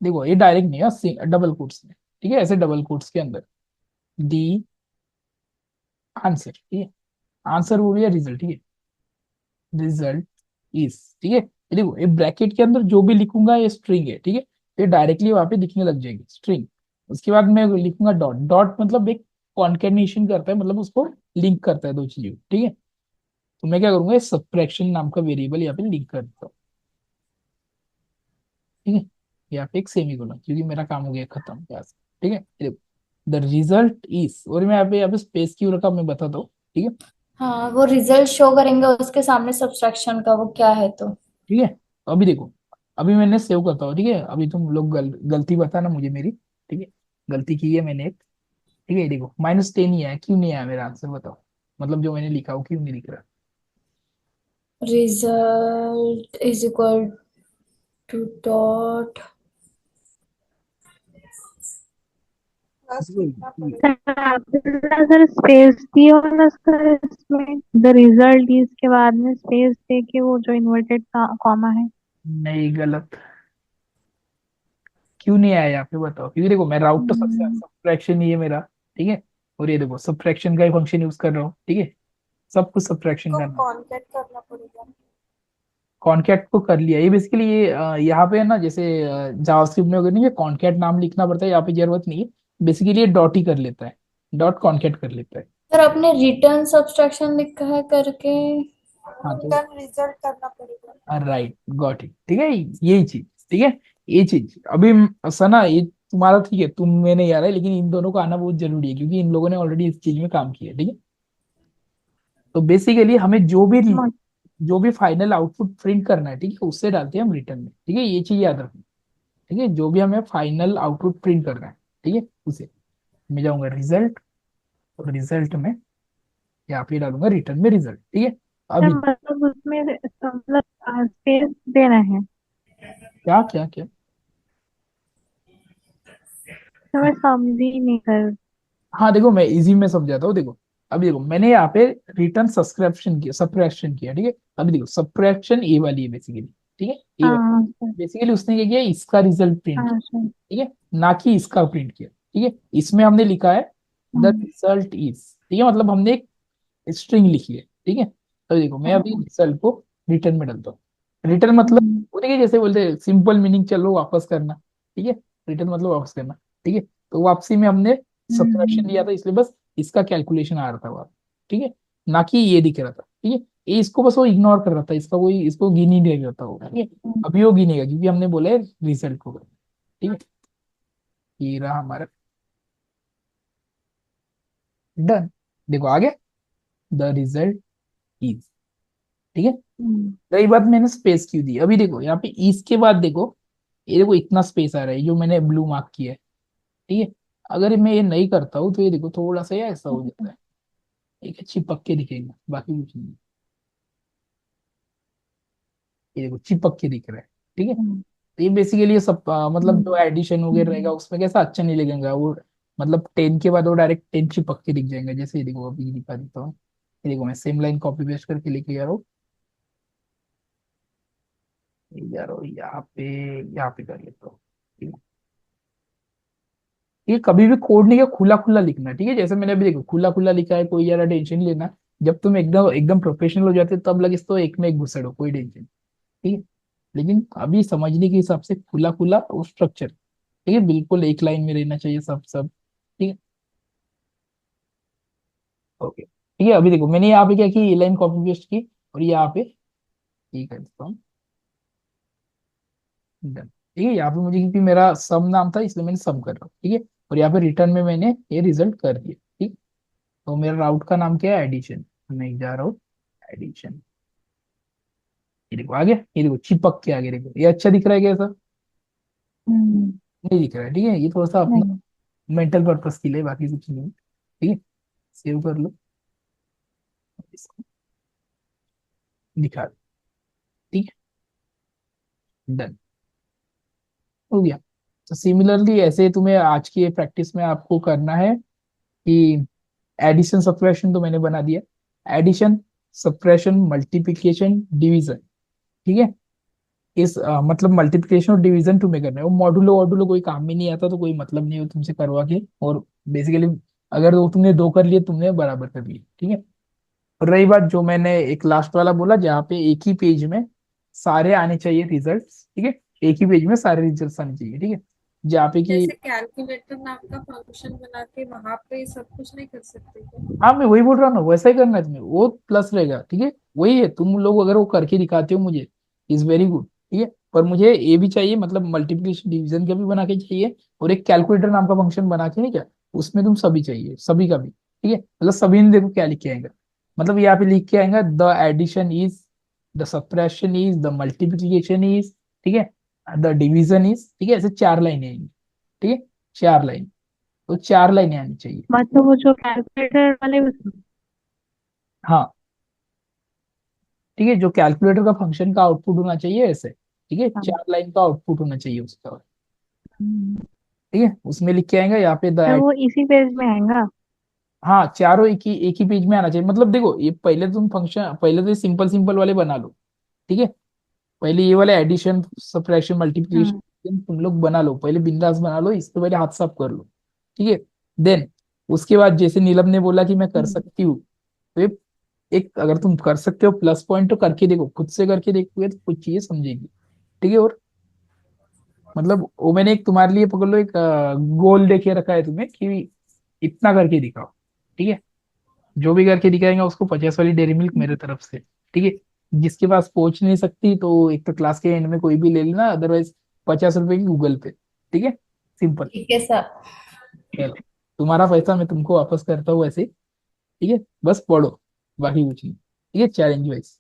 देखो ये डायरेक्ट नहीं है, डबल कोट्स में। ठीक है, ऐसे डबल कोट्स के अंदर दी आंसर। ठीक है, आंसर वो भी है रिजल्ट। ठीक है, रिजल्ट इज, ठीक है, ये देखो ये ब्रैकेट के अंदर जो भी लिखूंगा ये स्ट्रिंग है। ठीक है, ये डायरेक्टली वहां पे दिखने लग जाएगी स्ट्रिंग। उसके बाद मैं लिखूंगा डॉट, डॉट मतलब एक कॉन्केटनेशन करता है, मतलब उसको लिंक करता है दो चीजों। ठीक है, तो मैं क्या करूंगा, सब्ट्रैक्शन नाम का वेरिएबल यहाँ पे लिंक कर देता हूँ। ठीक है, यहाँ पे एक सेमीकोलन, क्योंकि मेरा काम हो गया खत्म यहाँ से। ठीक है, द रिजल्ट इज, और मैं यहाँ पे स्पेस क्यों रखा मैं बताता हूँ। ठीक है, हाँ वो रिजल्ट शो करेंगे उसके सामने सब्सट्रैक्शन का वो क्या है तो। ठीक है, तो अभी देखो, अभी मैंने सेव करता हूँ। ठीक है, अभी तुम लोग गलती बताना मुझे मेरी। ठीक है, गलती की है मैंने एक। ठीक है, ये देखो -10 ही आया, क्यों नहीं आया मेरा आंसर बताओ, मतलब जो मैंने लिखा हो क्यों नहीं लिख रहा। Result is equal to dot. ये- सर आपने अगर स्पेस दी हो ना सर इसमें द रिजल्ट इसके बाद में स्पेस दे के वो जो इन्वर्टेड कॉमा है। नहीं गलत, क्यों नहीं आया यहाँ पे बताओ, क्योंकि देखो मैं राउट तो सबसे हम्म, सब्ट्रैक्शन ही है मेरा। ठीक है, और ये देखो सब्ट्रैक्शन का ही फंक्शन यूज कर रहा हूँ। ठीक है, सब कुछ सब्ट्रैक्शन को करना है। कॉन्केट करना पड़ेगा। कॉनकैट को कर लिया। ये बेसिकली ये यहाँ पे है ना, जैसे जावास्क्रिप्ट में अगर नहीं कॉनकैट नाम लिखना पड़ता है, यहाँ पे जरूरत नहीं है। बेसिकली ये डॉट ही कर लेता है, डॉट कॉनकैट कर लेता है। सर आपने रिटर्न सब्सट्रैक्शन लिखा है करके, हाँ तो रिटर्न रिजल्ट करना पड़ेगा। राइट, गॉट इट, ठीक है, यही चीज, ठीक है। ये चीज अभी सना, ये तुम्हारा ठीक है, तुम में नहीं आ रहा है, लेकिन इन दोनों को आना बहुत जरूरी है, क्योंकि इन लोगों ने ऑलरेडी इस चीज में काम किया है, ठीक है। तो बेसिकली हमें जो भी फाइनल आउटपुट प्रिंट करना है, ठीक है, उससे डालते हैं हम रिटर्न में, ठीक है, ये चीज याद रखना। ठीक है, जो भी हमें फाइनल आउटपुट प्रिंट करना है, ठीक है, उसे मैं जाऊंगा रिजल्ट, और रिजल्ट में यहाँ पे डालूंगा रिटर्न में रिजल्ट, ठीक है। अभी मतलब उसमें मतलब स्पेस देना है। क्या क्या क्या। तो मैं समझी नहीं कर। हाँ देखो, मैं इजी में समझाता हूँ, देखो। अभी देखो, मैंने यहाँ पे रिटर्न सब्सक्रिप्शन किया, सब्ट्रैक्शन किया, ठीक है। अभी देखो, सब्ट्रैक्शन ए वाली है बेसिकली, ठीक है, ए वाली। हाँ सर। बेसिकली उसने क्या किया, इसका रिजल्ट प्रिंट किया, हाँ सर। ठीक है, ना कि इसका प्रिंट किया, ठीक है। इसमें हमने लिखा है द हम्म। रिजल्ट इज, ठीक है, मतलब हमने एक स्ट्रिंग लिखी है, ठीक है। तो देखो, मैं अभी हाँ। रिजल्ट को रिटर्न में डालता हूँ। रिटर्न मतलब हम्म। वो देखिए, जैसे बोलते हैं सिंपल मीनिंग, चलो वापस करना, ठीक है। रिटर्न मतलब वापस करना, ठीक है। तो वापसी में हमने सब्ट्रैक्शन हम्म। लिया था, इसलिए बस इसका कैलकुलेशन आ रहा था वहां, ठीक है, ना कि ये दिख रहा था, ठीक है। ये इसको बस वो इग्नोर कर रहा था, इसका कोई इसको गिन ही नहीं रहा था वो, ठीक है। हम्म। अभी वो गिनेगा, क्योंकि हमने बोला है रिजल्ट को, ठीक है। ये रहा हमारा डन। देखो आ गया, द रिजल्ट इज, ठीक है। हम्म। रही बात मैंने स्पेस क्यों दी, अभी देखो यहाँ पे इज के बाद देखो, ये देखो इतना स्पेस आ रहा है जो मैंने ब्लू मार्क किया है, ठीक है। अगर मैं ये नहीं करता हूँ तो ये देखो थोड़ा सा ऐसा हो जाता है, एक चिपक के दिखेगा, बाकी कुछ नहीं। ये देखो चिपक के दिख रहा है, ठीक है। हम्म। तो ये बेसिकली ये सब मतलब जो हम्म। एडिशन वगैरह रहेगा उसमें कैसा अच्छा नहीं लगेगा वो, मतलब 10 के बाद वो डायरेक्ट 10 चिपक के दिख जाएंगे, जैसे ये देखो अभी दिखा देता हूँ। ये देखो मैं सेम लाइन कॉपी पेस्ट करके लेके जा रहा हूँ, ये जा रहा हूँ यहाँ पे कर लेता हूँ, ठीक है। ये कभी भी कोड नहीं का खुला खुला लिखना, ठीक है, जैसे मैंने अभी देखो खुला खुला लिखा है, कोई ज्यादा टेंशन नहीं लेना। जब तुम एकदम एकदम प्रोफेशनल हो जाते हो, तब लगे तो एक में एक घुसड़ो, कोई टेंशन, ठीक है। लेकिन अभी समझने के हिसाब से खुला खुला और स्ट्रक्चर, ठीक है, बिल्कुल एक लाइन में रहना चाहिए सब सब, ठीक है। ओके, ठीक है। अभी देखो मैंने यहाँ पे क्या की, ये लाइन कॉपी पेस्ट की, और यहाँ पे ये कर देता हूँ डन, ठीक है। यहाँ पे मुझे क्योंकि मेरा सम नाम था, इसलिए मैंने सम कर रहा हूँ, ठीक है। और यहाँ पे रिटर्न में मैंने ये रिजल्ट कर दिया, ठीक। तो मेरा राउट का नाम क्या है, एडिशन। मैं जा रहा हूँ एडिशन, ये देखो आ गया, ये देखो चिपक के आ गया, देखो ये अच्छा दिख रहा है कैसा, हम्म। नहीं दिख रहा है, ठीक है। ये थोड़ा सा अपना नहीं। मेंटल पर्पस के लिए, बाकी कुछ नहीं है, ठीक है। सेव कर लो, इसको दिखा दो, ठीक है, डन हो गया। तो सिमिलरली ऐसे तुम्हें आज की प्रैक्टिस में आपको करना है कि एडिशन सब्ट्रैक्शन तो मैंने बना दिया, एडिशन सब्ट्रैक्शन मल्टीप्लिकेशन डिवीजन, ठीक है। इस मतलब मल्टीप्लिकेशन और डिवीजन तुम्हें करना है, वो मॉडुलो वॉडुलो कोई काम में नहीं आता, तो कोई मतलब नहीं है तुमसे करवा के। और बेसिकली अगर वो तुमने दो कर लिए, तुमने बराबर कर लिए, ठीक है। और रही बात जो मैंने एक लास्ट वाला बोला, जहाँ पे एक ही पेज में सारे आने चाहिए रिजल्ट्स, ठीक है, एक ही पेज में सारे रिजल्ट्स आने चाहिए, ठीक है। जहाँ पे कि जैसे कैलकुलेटर नाम का फंक्शन बना के वहां पे सब कुछ नहीं कर सकते क्या? हाँ मैं वही बोल रहा हूँ ना, वैसा ही करना है तुम्हें, वो प्लस रहेगा, ठीक है। वही है, तुम लोग अगर वो करके दिखाते हो मुझे, इज वेरी गुड, ठीक है। पर मुझे ये भी चाहिए, मतलब मल्टीप्लिकेशन डिवीजन का भी बना के चाहिए, और एक कैलकुलेटर नाम का फंक्शन बना के, नहीं क्या, उसमें तुम सभी चाहिए, सभी का भी, ठीक है। मतलब सभी ने देखो क्या लिख के आएगा, मतलब यहाँ पे लिख के आएगा the addition is, the subtraction is, the multiplication is, ठीक है, द डिवीजन इज, ठीक है। ऐसे चार लाइनें आएंगी, ठीक है, चार लाइन, तो चार लाइनें आनी चाहिए। मतलब वो जो कैलकुलेटर वाले हाँ, ठीक है, जो कैलकुलेटर का फंक्शन का आउटपुट होना चाहिए ऐसे, ठीक है, हाँ। चार लाइन का आउटपुट होना चाहिए उसका, हम्म। ठीक है। उसमें लिख के आएगा यहाँ पे तो द, वो इसी पेज में आएगा। हाँ चारों एक ही पेज में आना चाहिए, मतलब देखो ये पहले तुम फंक्शन, पहले तो सिंपल सिंपल वाले बना लो, ठीक है। पहले ये वाले एडिशन सब्ट्रैक्शन हाँ। मल्टीप्लिकेशन तुम लोग बना लो, पहले बिंदास बना लो, इससे पहले हाथ साफ कर लो, ठीक है। देन उसके बाद जैसे नीलम ने बोला कि मैं कर हम्म। सकती हूँ, तो ये एक अगर तुम कर सकते हो प्लस पॉइंट तो करके देखो, खुद से करके देखोगे तो कुछ चीजें समझेगी। ठीक है। और मतलब वो मैंने एक तुम्हारे लिए पकड़ लो, एक गोल देके रखा है तुम्हें कि इतना करके दिखाओ। ठीक है। जो भी करके दिखाएंगे उसको 50 वाली डेयरी मिल्क मेरे तरफ से। ठीक है। जिसके पास पहुंच नहीं सकती तो एक तो क्लास के एंड में कोई भी ले लेना, अदरवाइज 50 रुपए की गूगल पे। ठीक है। सिंपल। ठीक है सर। चलो, तुम्हारा पैसा मैं तुमको वापस करता हूँ ऐसे। ठीक है। बस पढ़ो, बाकी कुछ नहीं। ठीक है, चैलेंज वाइज।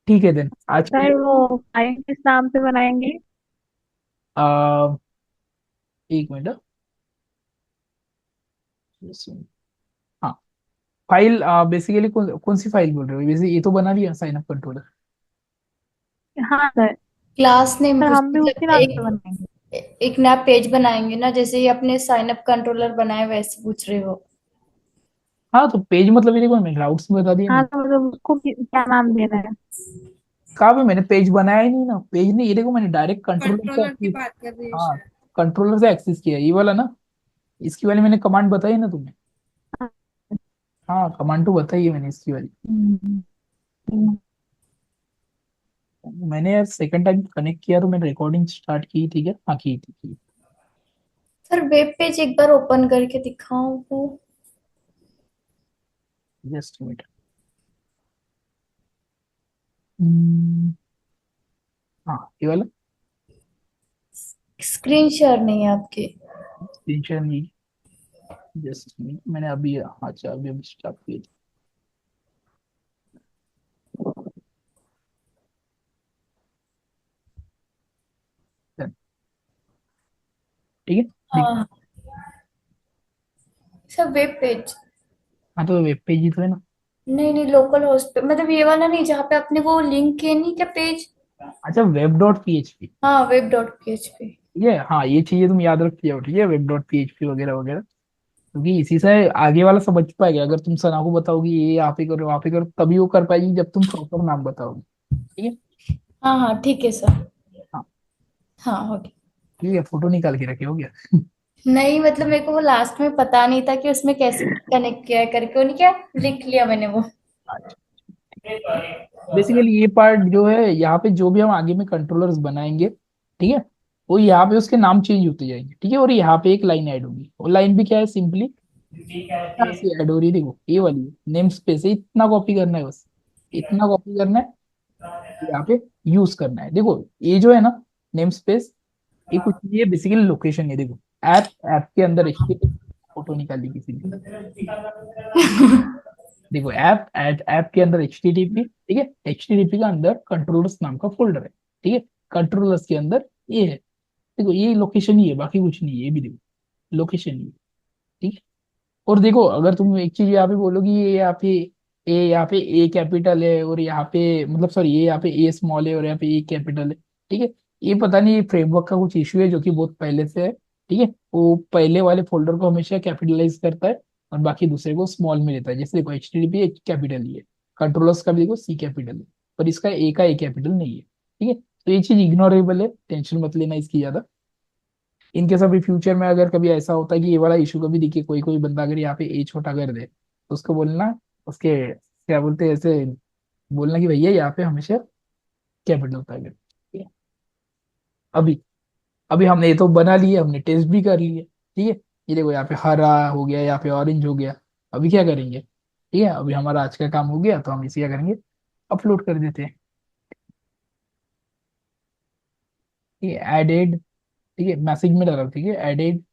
ठीक है देन आज के सर लिए। वो फाइल किस नाम से बनाएंगे? आ, एक मिनट। हाँ, फाइल बेसिकली कौन सी फाइल बोल रहे हो? वैसे ये तो बना लिया साइन अप कंट्रोलर। हाँ सर। क्लास नेम सर पूछ हम भी उसी मतलब नाम से एक बनाएंगे। एक नया पेज बनाएंगे ना, जैसे ये अपने साइन अप कंट्रोलर बनाए वैसे पूछ रहे हो? हाँ तो पेज मतलब ये देखो, मैंने राउट्स में बता दिया हाँ नहीं। तो मतलब उसको क्या नाम देना है? कहा भी मैंने पेज बनाया ही नहीं ना, पेज नहीं, ये देखो मैंने डायरेक्ट कंट्रोलर से कंट्रोलर की एक्सेस। बात कर रही है हाँ, शायद। कंट्रोलर से एक्सेस किया ये वाला ना। इसकी वाली मैंने कमांड बताई ना तुम्हें। हाँ, कमांड तो बताई है मैंने इसकी वाली। हम्म, हम्म। मैंने यार सेकंड टाइम कनेक्ट किया तो मैंने रिकॉर्डिंग स्टार्ट की। ठीक है, हाँ की थी। सर वेब पेज एक बार ओपन करके दिखाओ वो। Just minute. हम्म, हाँ ये वाला। स्क्रीन शेयर नहीं है आपकी? टेंशन नहीं। जस्ट मिनट, मैंने अभी, अच्छा अभी अभी स्टार्ट किया था। ठीक है, दिख। हाँ सर वेब पेज। हाँ तो वेब पेज ही तो है ना। नहीं नहीं, लोकल होस्ट पे मतलब ये वाला नहीं जहाँ पे अपने वो लिंक है नहीं क्या पेज? अच्छा, web dot P H P. हाँ वेब डॉट पीएचपी। ये हाँ, ये चीजें तुम याद रखती हो। ठीक है, web dot P H P वगैरह वगैरह। क्योंकि इसी से आगे वाला समझ पाएगा। अगर तुम सना को बताओगी ये यहाँ पे करो वहाँ पे करो, तभी वो कर पाएगी जब तुम प्रॉपर नाम बताओगे। ठीक है। हाँ हाँ ठीक है सर। हाँ। हाँ हो गया। ठीक है, फोटो निकाल के रखे हो गया। नहीं मतलब मेरे को वो लास्ट में पता नहीं था कि उसमें कैसे कनेक्ट किया है करके, उन्हें क्या लिख लिया मैंने वो। अच्छा, बेसिकली ये पार्ट जो है यहाँ पे, जो भी हम आगे में कंट्रोलर्स बनाएंगे, ठीक है, वो यहाँ पे उसके नाम चेंज होते जाएंगे। ठीक है। और यहाँ पे एक लाइन ऐड होगी, वो लाइन भी क्या है, सिंपली यहाँ से ऐड हो रही है, देखो ये वाली नेम स्पेस है, इतना कॉपी करना है बस। इतना कॉपी करना है, यहाँ पे यूज करना है। देखो ये जो है ना नेम स्पेस, ये कुछ नहीं है, बेसिकली लोकेशन है। देखो ऐप, ऐप के अंदर एचटीटीपी, फोटो निकाली किसी ने। देखो ऐप, ऐप के अंदर एचटीटीपी। ठीक है, एचटीटीपी का अंदर कंट्रोलर्स नाम का फोल्डर है। ठीक है, कंट्रोलर्स के अंदर ये है। देखो ये लोकेशन ही है, बाकी कुछ नहीं है, ये भी देखो लोकेशन ही है। ठीक है। और देखो अगर तुम एक चीज यहाँ पे बोलोगी, ये यहाँ पे ए, यहाँ पे ए कैपिटल है और यहाँ पे मतलब सॉरी, ये यहाँ पे ए स्मॉल है और यहाँ पे ए कैपिटल है। ठीक है, ये पता नहीं, ये फ्रेमवर्क का कुछ इश्यू है जो कि बहुत पहले से है। ठीक है, वो पहले वाले फोल्डर को हमेशा कैपिटलाइज करता है और बाकी दूसरे को स्मॉल में लेता है। जैसे देखो H T T P capital ही है, कंट्रोलर्स का भी देखो सी कैपिटल है, पर इसका ए का ए कैपिटल नहीं है। ठीक है, तो ये चीज इग्नोरेबल है, टेंशन मत लेना इसकी ज्यादा। इनकेस अभी फ्यूचर में अगर कभी ऐसा होता है कि ये वाला इशू कभी दिखे, कोई कोई बंदा अगर यहाँ पे ए छोटा कर दे, तो उसको बोलना, उसके क्या बोलते हैं ऐसे, बोलना कि भैया यहाँ पे हमेशा कैपिटल होता है। ठीक है। अभी अभी हमने ये तो बना लिए, हमने टेस्ट भी कर लिए। ठीक है, ये देखो यहाँ पे हरा हो गया, यहाँ पे ऑरेंज हो गया। अभी क्या करेंगे? ठीक है, अभी हमारा आज का काम हो गया तो हम इसे क्या करेंगे, अपलोड कर देते हैं। ठीक है, एडेड। ठीक है, मैसेज में डालो। ठीक है, एडेड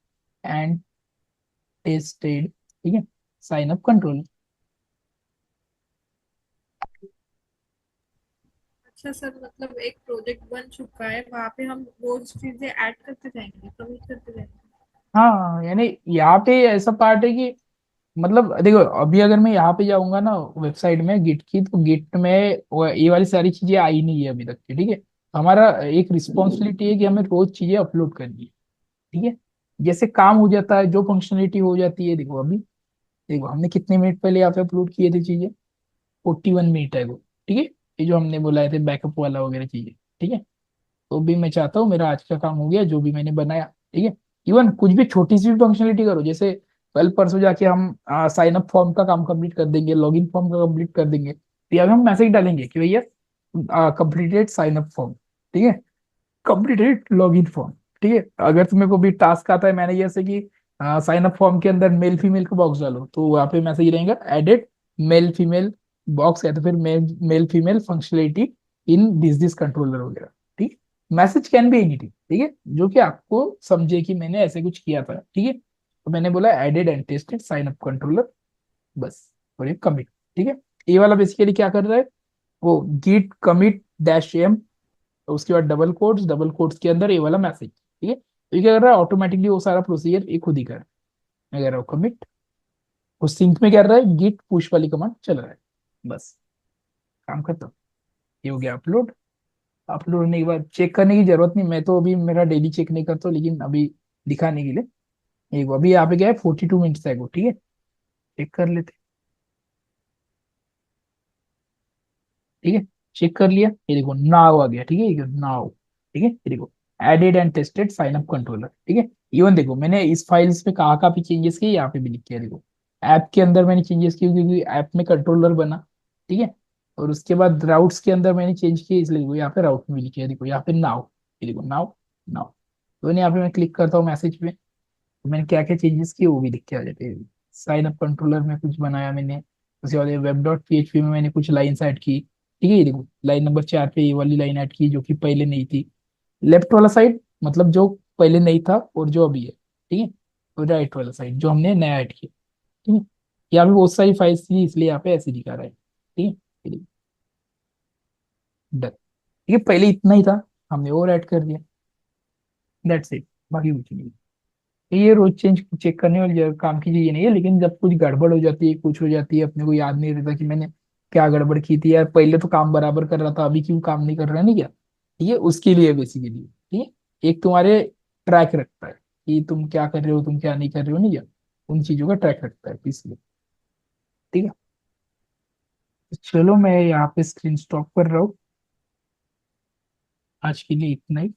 एंड टेस्टेड। ठीक है, साइन अप कंट्रोल। अच्छा सर, मतलब एक प्रोजेक्ट बन चुका है, वहां पे हम रोज चीजें ऐड करते जाएंगे, कमिट करते जाएंगे। हाँ यानी यहाँ पे ऐसा पार्ट है कि मतलब देखो अभी अगर मैं यहाँ पे जाऊंगा ना वेबसाइट में गिट की, तो गिट में ये वाली सारी चीजें आई नहीं है अभी तक की। ठीक है, हमारा एक रिस्पॉन्सिबिलिटी है कि हमें रोज चीजें अपलोड करनी है। ठीक है, जैसे काम हो जाता है, जो फंक्शनलिटी हो जाती है। देखो अभी, देखो हमने कितने मिनट पहले यहाँ पे अपलोड किए थे चीजें, 41 मिनट है वो। ठीक है, ये जो हमने बुलाए थे बैकअप वाला वगैरह चीजें। ठीक है, तो भी मैं चाहता हूँ मेरा आज का काम हो गया जो भी मैंने बनाया। ठीक है, इवन कुछ भी छोटी सी भी फंक्शनलिटी करो, जैसे कल परसों जाके हम साइन अप फॉर्म का काम कंप्लीट कर देंगे, लॉगिन फॉर्म का कंप्लीट कर देंगे, तो यहाँ पे हम मैसेज डालेंगे कि भैया कंप्लीटेड साइन अप फॉर्म, ठीक है, कंप्लीटेड लॉगिन फॉर्म, ठीक है। अगर तुम्हें को भी टास्क आता है मैंने जैसे कि साइन अप फॉर्म के अंदर मेल फीमेल का बॉक्स डालो, तो वहाँ पे मैसेज रहेगा एडेड मेल फीमेल बॉक्स, या तो फिर male female functionality in this controller वगैरह, ठीक। मैसेज कैन बी एनीथिंग, ठीक है, जो कि आपको समझे कि मैंने ऐसे कुछ किया था, ठीक है। तो मैंने बोला added and tested sign up controller, बस, और ये कमिट, ठीक है। ये वाला बेसिकली क्या कर रहा है, वो git commit dash m, उसके बाद डबल कोट्स के अंदर ये वाला मैसेज, ठीक है। तो ये क्या कर रहा है, ऑटोमेटिकली वो सारा प्रोसीजर ये खुद ही कर रहा है। मैं कह रहा हूँ कमिट, उस सिंक में क्या कर रहा है, गिट पुश वाली कमांड चल रहा है, बस काम खत्म। ये हो गया अपलोड। अपलोड होने के बाद चेक करने की जरूरत नहीं, मैं तो अभी मेरा डेली चेक नहीं करता हूँ, लेकिन अभी दिखाने के लिए एक अभी यहाँ पे क्या है 42 मिनट्स है, ठीक है, चेक कर लेते, ठीक है। चेक कर लिया, ये देखो नाउ आ गया, ठीक है, ये नाउ, ठीक है, ये देखो added and tested sign up controller, ठीक है। इवन देखो मैंने इस फाइल्स पे कहाँ कहाँ पे चेंजेस किए, यहाँ पे भी लिख के देखो, ऐप के अंदर मैंने चेंजेस किए क्योंकि ऐप में कंट्रोलर बना, ठीक है। और उसके बाद राउट्स के अंदर मैंने चेंज किए, इसलिए देखो यहाँ पे राउट में भी लिखे, देखो यहाँ पे नाउ, ये देखो नाउ, नाउ। तो यहाँ पे मैं क्लिक करता हूँ मैसेज पे, तो मैंने क्या क्या चेंजेस किए वो भी लिख के आ जाते हैं। साइन अप कंट्रोलर में कुछ बनाया मैंने, उसके बाद वेब डॉट पीएचपी में मैंने कुछ लाइन्स ऐड की, ठीक है। ये देखो लाइन नंबर 4 पे ये वाली लाइन ऐड की जो कि पहले नहीं थी, लेफ्ट वाला साइड मतलब जो पहले नहीं था और जो अभी है, ठीक है। और राइट वाला साइड जो हमने नया ऐड किया, ठीक है। यहाँ पे बहुत सारी फाइल्स थी इसलिए यहाँ पे ऐसे दिखा रहा है, ठीक है, ये देखो, डन, ठीक है। पहले इतना ही था, हमने और ऐड कर दिया, दैट्स इट, बाकी कुछ नहीं। ये रोज चेंज चेक करने वाली काम की चीज नहीं है, लेकिन जब कुछ गड़बड़ हो जाती है, कुछ हो जाती है, अपने को याद नहीं रहता कि मैंने क्या गड़बड़ की थी यार, पहले तो काम बराबर कर रहा था अभी क्यों काम नहीं कर रहा है, नहीं क्या, ठीक है, उसके लिए बेसिकली, ठीक है। एक तुम्हारे ट्रैक रखता है कि तुम क्या कर रहे हो, तुम क्या नहीं कर रहे हो, नहीं क्या, उन चीजों का ट्रैक रखता है इसलिए, ठीक है। तो चलो मैं यहाँ पे स्क्रीन स्टॉप कर रहा हूँ, आज के लिए इतना ही।